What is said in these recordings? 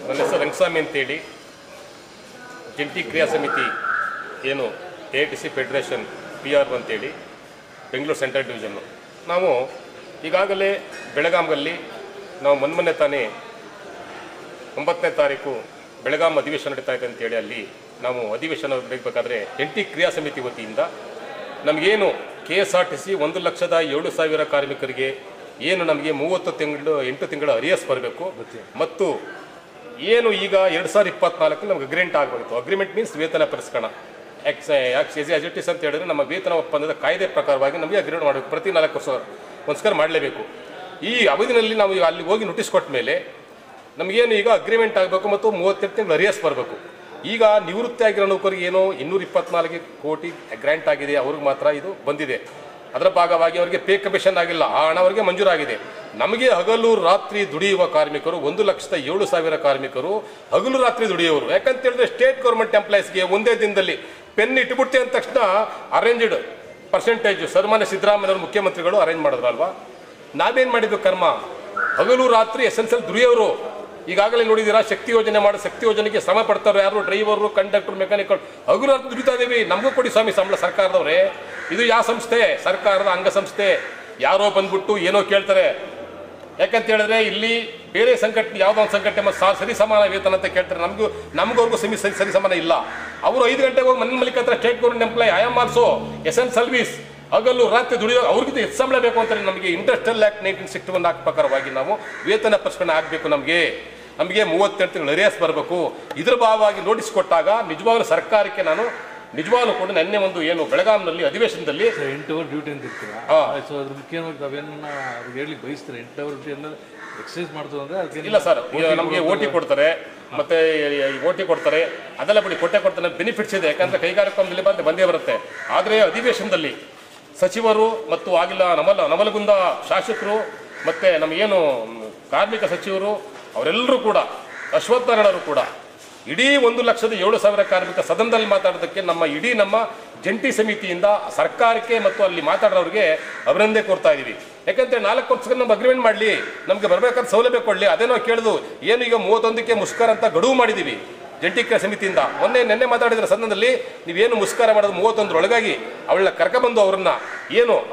ನನ್ನ ಹೆಸರು ರಂಗಸ್ವಾಮಿ ಅಂತೇಳಿ ಜಂಟಿ ಕ್ರಿಯಾ ಸಮಿತಿ ಏನು AITC ಫೆಡರೇಷನ್ PR ಅಂತೇಳಿ ಬೆಂಗಳೂರು ಸೆಂಟ್ರಲ್ ಡಿವಿಷನ್ನು. ನಾವು ಈಗಾಗಲೇ ಬೆಳಗಾಂನಲ್ಲಿ ನಾವು ಮೊನ್ನೆ ತಾನೇ 9ನೇ ತಾರೀಕು ಬೆಳಗಾಂ ಅಧಿವೇಶನ ನಡೀತಾ ಇದೆ ಅಂತೇಳಿ ಅಲ್ಲಿ ನಾವು ಅಧಿವೇಶನ ನಡೆಯಬೇಕಾದ್ರೆ ಜಂಟಿ ಕ್ರಿಯಾ ಸಮಿತಿ ವತಿಯಿಂದ ನಮಗೇನು KSRTC 1,07,000 ಕಾರ್ಮಿಕರಿಗೆ ಏನು ನಮಗೆ 8 ತಿಂಗಳ ಅರಿಯರ್ಸ್ ಬರಬೇಕು ಮತ್ತು ಏನು ಈಗ 2024 ನಮಗೆ ಅಗ್ರಿಮೆಂಟ್ ಆಗಬೇಕು. ಅಗ್ರಿಮೆಂಟ್ ಮೀನ್ಸ್ ವೇತನ ಪರಿಷ್ಕರಣ ಎಸ್ ಅಂತ ಹೇಳಿದ್ರೆ ನಮ್ಮ ವೇತನ ಒಪ್ಪಂದದ ಕಾಯ್ದೆ ಪ್ರಕಾರವಾಗಿ ನಮಗೆ ಅಗ್ರಿಮೆಂಟ್ ಮಾಡಬೇಕು. ಪ್ರತಿ 4 ವರ್ಷ ಒಂದ್ಸ್ಕರ ಮಾಡಲೇಬೇಕು. ಈ ಅವಧಿನಲ್ಲಿ ನಾವು ಈಗ ಅಲ್ಲಿ ಹೋಗಿ ನೋಟಿಸ್ ಕೊಟ್ಟ ಮೇಲೆ ನಮಗೇನು ಈಗ ಅಗ್ರಿಮೆಂಟ್ ಆಗಬೇಕು ಮತ್ತು 38 ತಿಂಗಳು ಅರಿಯರ್ಸ್ ಬರಬೇಕು. ಈಗ ನಿವೃತ್ತಿ ಆಗಿರೋ ನೌಕರಿಗೆ ಏನೋ 224 ಕೋಟಿ ಗ್ರ್ಯಾಂಟ್ ಆಗಿದೆ, ಅವ್ರಿಗೆ ಮಾತ್ರ ಇದು ಬಂದಿದೆ. ಅದರ ಭಾಗವಾಗಿ ಅವರಿಗೆ ಪೇ ಕಮಿಷನ್ ಆಗಿಲ್ಲ, ಆ ಹಣ ಅವರಿಗೆ ಮಂಜೂರಾಗಿದೆ. ನಮಗೆ ಹಗಲು ರಾತ್ರಿ ದುಡಿಯುವ ಕಾರ್ಮಿಕರು 1,07,000 ಕಾರ್ಮಿಕರು ಹಗಲು ರಾತ್ರಿ ದುಡಿಯುವರು. ಯಾಕಂತ ಹೇಳಿದ್ರೆ ಸ್ಟೇಟ್ ಗೌರ್ಮೆಂಟ್ ಎಂಪ್ಲಾಯೀಸ್ಗೆ ಒಂದೇ ದಿನದಲ್ಲಿ ಪೆನ್ ಇಟ್ಬಿಡ್ತೀವಿ ಅಂದ ತಕ್ಷಣ ಅರೇಂಜ್ಡ್ ಪರ್ಸೆಂಟೇಜ್ ಸನ್ಮಾನ್ಯ ಸಿದ್ದರಾಮಯ್ಯವರು ಮುಖ್ಯಮಂತ್ರಿಗಳು ಅರೇಂಜ್ ಮಾಡಿದ್ರಲ್ವಾ. ನಾವೇನು ಮಾಡಿದ್ವಿ ಕರ್ಮ, ಹಗಲು ರಾತ್ರಿ ಎಸೆನ್ಷಿಯಲ್ ದುಡಿಯೋರು. ಈಗಾಗಲೇ ನೋಡಿದ್ದೀರಾ, ಶಕ್ತಿ ಯೋಜನೆ ಮಾಡೋ ಶಕ್ತಿ ಯೋಜನೆಗೆ ಶ್ರಮ ಪಡ್ತಾರೆ ಯಾರು, ಡ್ರೈವರು, ಕಂಡಕ್ಟರ್, ಮೆಕ್ಯಾನಿಕಲ್. ಹಗಲು ರಾತ್ರಿ ದುಡಿತಾ ಇದ್ದೀವಿ, ನಮಗೂ ಕೊಡಿ ಸ್ವಾಮಿ ಸಂಬಳ ಸರ್ಕಾರದವ್ರೆ. ಇದು ಯಾವ ಸಂಸ್ಥೆ? ಸರ್ಕಾರದ ಅಂಗಸಂಸ್ಥೆ. ಯಾರೋ ಬಂದ್ಬಿಟ್ಟು ಏನೋ ಕೇಳ್ತಾರೆ. ಯಾಕಂತ ಹೇಳಿದ್ರೆ ಇಲ್ಲಿ ಬೇರೆ ಸಂಘಟನೆ ಯಾವುದೋ ಒಂದು ಸಂಘಟನೆ ಸರಿ ಸಮಾನ ವೇತನ ಅಂತ ಕೇಳ್ತಾರೆ. ನಮಗವ್ರಿಗೂ ಸರಿ ಸಮಾನ ಇಲ್ಲ. ಅವರು 5 ಗಂಟೆಗೆ ಹೋಗಿ ಮನೆ ಮಲಿಕತ್ರ state government employee, I am also essential service. ಹಗಲು ರಾತ್ರಿ ದುಡಿಯೋ ಅವ್ರಿಗಿಂತ ಹೆಚ್ಚು ಸಂಬಳ ಬೇಕು ಅಂತಾರೆ. ನಮಗೆ ಇಂಡಸ್ಟ್ರಿಯಲ್ ಆಕ್ಟ್ 1961 ಆಕ್ಟ್ ಪ್ರಕಾರವಾಗಿ ನಾವು ವೇತನ ಪರಿಷ್ಕರಣೆ ಆಗಬೇಕು. ನಮಗೆ 38 ತಿಂಗಳು ಅರಿಯರ್ಸ್ ಬರಬೇಕು. ಇದರ ಭಾಗವಾಗಿ ನೋಟಿಸ್ ಕೊಟ್ಟಾಗ ನಿಜವಾಗ್ಲೂ ಸರ್ಕಾರಕ್ಕೆ ನಾನು ನಿಜವಾಗ್ಲೂ ಕೂಡ ನೆನ್ನೆ ಒಂದು ಏನು ಬೆಳಗಾಂನಲ್ಲಿ ಅಧಿವೇಶನದಲ್ಲಿ 8 ಅವರ್ ಡ್ಯೂಟಿ ಅಂತ ಇರ್ತೀರಾ. ಸೊ ಅದ್ರ ಮುಖ್ಯವಾಗಿ ನಾವೇನ ಹೇಳಿ ಬಯಸ್ತಾರೆ 8 ಅವರ್ ಡ್ಯೂಟಿ ಅನ್ನೋದು ಎಕ್ಸಸೈಸ್ ಮಾಡ್ತದೆ ಅಂದ್ರೆ ಅದಕ್ಕೆ ಇಲ್ಲ ಸರ್. ನಮಗೆ OT ಕೊಡ್ತಾರೆ, ಮತ್ತೆ OT ಕೊಡ್ತಾರೆ, ಅದೆಲ್ಲ ಬಿಡಿ ಕೊಟ್ಟೆ ಕೊಡ್ತಾರೆ. ಬೆನಿಫಿಟ್ಸ್ ಇದೆ, ಯಾಕಂದ್ರೆ ಕೈಗಾರಿಕೋದ್ಯಮದಲ್ಲಿ ಬಂದೇ ಬರುತ್ತೆ. ಆದರೆ ಅಧಿವೇಶನದಲ್ಲಿ ಸಚಿವರು ಮತ್ತು ಆಗಿಲ್ಲ ನವಲಗುಂದ ಶಾಸಕರು ಮತ್ತೆ ನಮಗೇನು ಕಾರ್ಮಿಕ ಸಚಿವರು ಅವರೆಲ್ಲರೂ ಕೂಡ ಅಶ್ವತ್ಥ ನಾರಾಯಣರು ಕೂಡ ಇಡೀ 1,07,000 ಕಾರ್ಮಿಕ ಸದನದಲ್ಲಿ ಮಾತಾಡೋದಕ್ಕೆ ನಮ್ಮ ಜಂಟಿ ಸಮಿತಿಯಿಂದ ಸರ್ಕಾರಕ್ಕೆ ಮತ್ತು ಅಲ್ಲಿ ಮಾತಾಡೋರಿಗೆ ಅಭಿನಂದನೆ ಕೋರ್ತಾ ಇದ್ದೀವಿ. ಯಾಕಂದ್ರೆ 4 ವರ್ಷಕ್ಕೆ ನಮ್ಗೆ ಅಗ್ರಿಮೆಂಟ್ ಮಾಡಲಿ, ನಮಗೆ ಬರಬೇಕಾದ ಸೌಲಭ್ಯ ಕೊಡಲಿ. ಅದೇನೋ ಕೇಳಿದು ಏನು ಈಗ 31ಕ್ಕೆ ಮುಷ್ಕರ ಅಂತ ಗಡುವು ಮಾಡಿದ್ದೀವಿ ಜಂಟಿ ಕ್ರಿಯಾ ಸಮಿತಿಯಿಂದ. ನೆನ್ನೆ ಮಾತಾಡಿದ್ರೆ ಸದನದಲ್ಲಿ ನೀವೇನು ಮುಷ್ಕರ ಮಾಡೋದು 31ರೊಳಗಾಗಿ ಅವಳನ್ನ ಕರ್ಕೊಂಡ್ಬಂದು ಅವ್ರನ್ನ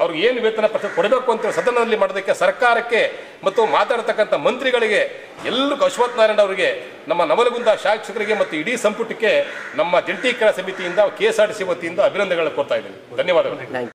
ಅವ್ರಿಗೆ ಏನು ವೇತನ ಕೊಡಬೇಕು ಅಂತ ಸದನದಲ್ಲಿ ಮಾಡೋದಕ್ಕೆ ಸರ್ಕಾರಕ್ಕೆ ಮತ್ತು ಮಾತಾಡತಕ್ಕಂಥ ಮಂತ್ರಿಗಳಿಗೆ ಎಲ್ಲರಿಗೂ ಅಶ್ವತ್ಥ ನಾರಾಯಣ ಅವರಿಗೆ, ನಮ್ಮ ನವಲಗುಂದ ಶಾಸಕರಿಗೆ ಮತ್ತು ಇಡೀ ಸಂಪುಟಕ್ಕೆ ನಮ್ಮ ಜಂಟಿ ಕ್ರಿಯಾ ಸಮಿತಿಯಿಂದ KSRTC ವತಿಯಿಂದ ಅಭಿನಂದನೆಗಳನ್ನು ಕೊಡ್ತಾ ಇದ್ದೀನಿ. ಧನ್ಯವಾದಗಳು.